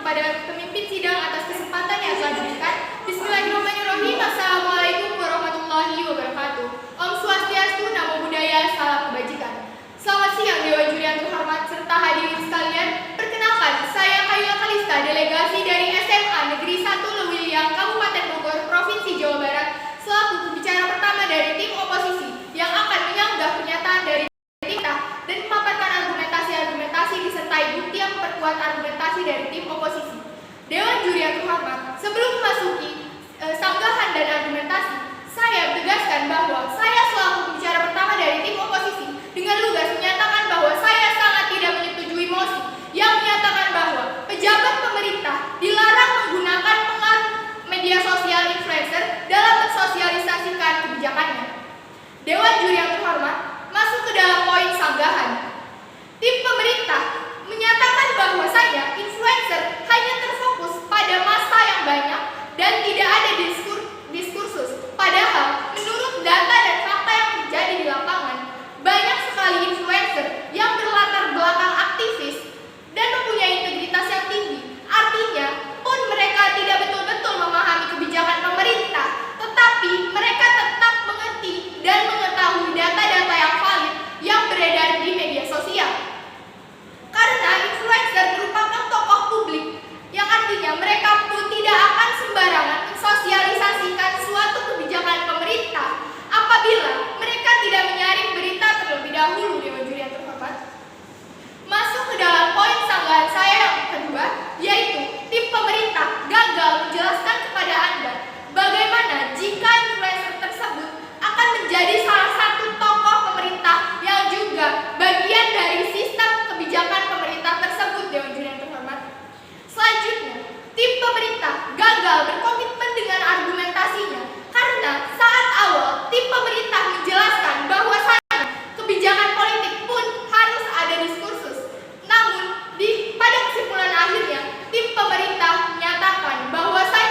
kepada pemimpin sidang atas kesempatan yang telah diberikan. Bismillahirrahmanirrahim. Assalamualaikum warahmatullahi wabarakatuh. Om Swastiastu, Namo Buddhaya, salam kebajikan. Selamat siang Dewan Juri yang terhormat serta hadirin sekalian. Perkenalkan, saya Kayla Kalista, delegasi dari SMA Negeri 1 Lewiliang, Kabupaten Bogor, Provinsi Jawa Barat, selaku pembicara pertama dari tim oposisi yang akan menyanggah pernyataan dari kita dan memaparkan argumentasi-argumentasi disertai bukti yang memperkuat argumentasi dari tim oposisi. Dewan Juri yang terhormat, sebelum memasuki sanggahan dan argumentasi, saya tegaskan bahwa saya selaku pembicara pertama dari tim oposisi dengan lugas menyatakan bahwa saya sangat tidak menyetujui mosi yang menyatakan bahwa pejabat pemerintah dilarang menggunakan pengaruh media sosial influencer dalam mensosialisasikan kebijakannya. Dewan Juri yang terhormat, masuk ke dalam poin sanggahan. Tim pemerintah menyatakan bahwasanya influencer hanya terfokus pada massa yang banyak dan tidak ada diskursus. Padahal menurut data dan fakta yang terjadi di lapangan, banyak sekali influencer yang berlatar belakang aktivis dan mempunyai integritas yang tinggi. Artinya, pun mereka tidak betul-betul memahami kebijakan pemerintah, tetapi mereka tetap mengerti dan mengetahui data-data yang valid yang beredar di media sosial. Karena influencer merupakan tokoh publik, yang artinya mereka pun tidak akan sembarangan mensosialisasikan suatu kebijakan pemerintah apabila mereka tidak menyaring berita terlebih dahulu. Dewan Juri yang terhormat, masuk ke dalam poin sanggahan saya yang kedua, yaitu tim pemerintah gagal menjelaskan kepada Anda bagaimana jika influencer tersebut akan menjadi salah satu tokoh pemerintah yang juga bagian dari sistem kebijakan pemerintah tersebut. Dewan Juri yang terhormat, selanjutnya tim pemerintah gagal berkomitmen dengan argumentasinya karena saat awal tim pemerintah menjelaskan bahwasanya kebijakan politik pun harus ada diskursus. Namun pada kesimpulan akhirnya tim pemerintah menyatakan bahwasanya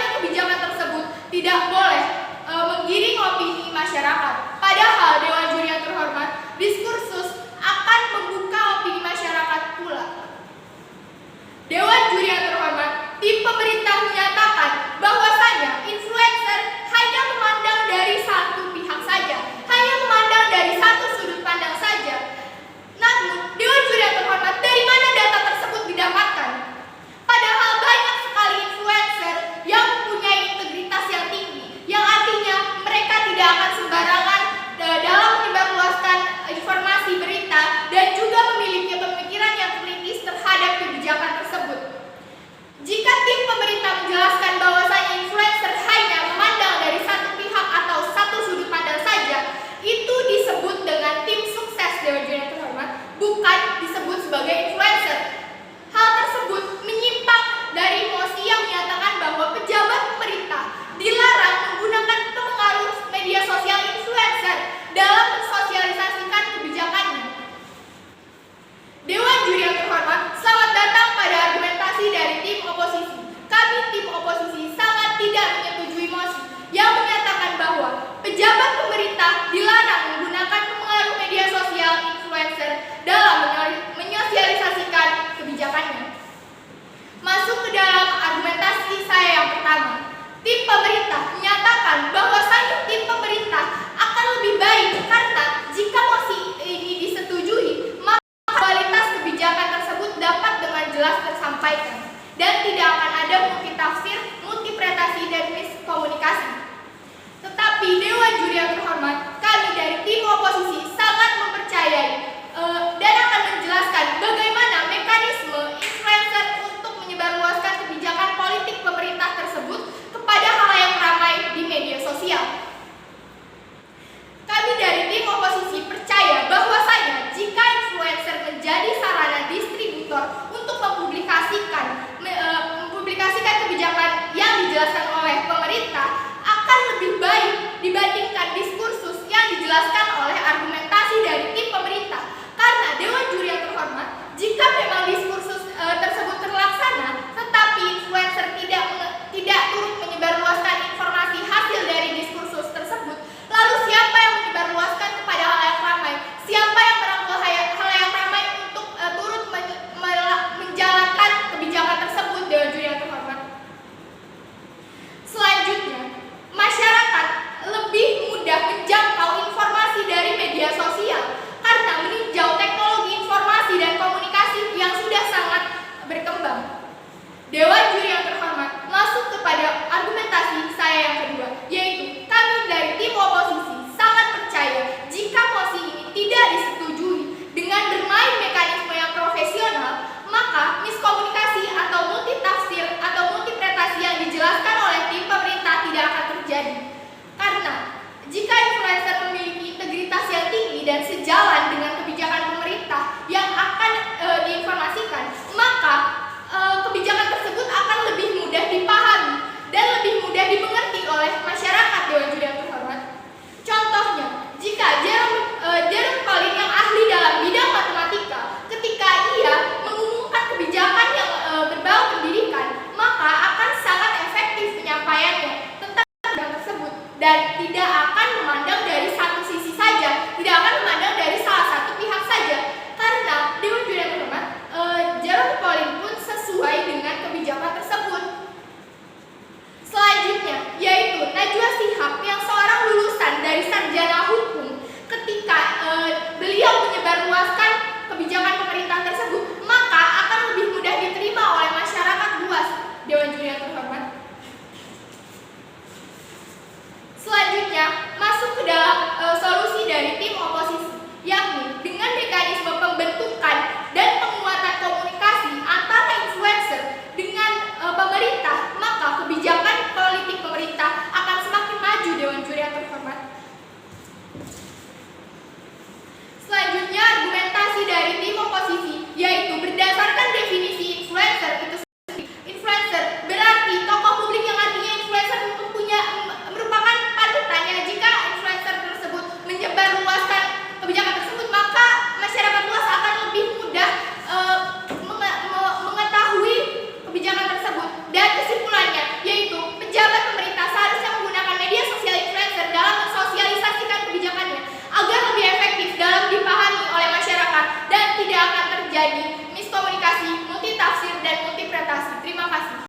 kasih. Terima kasih.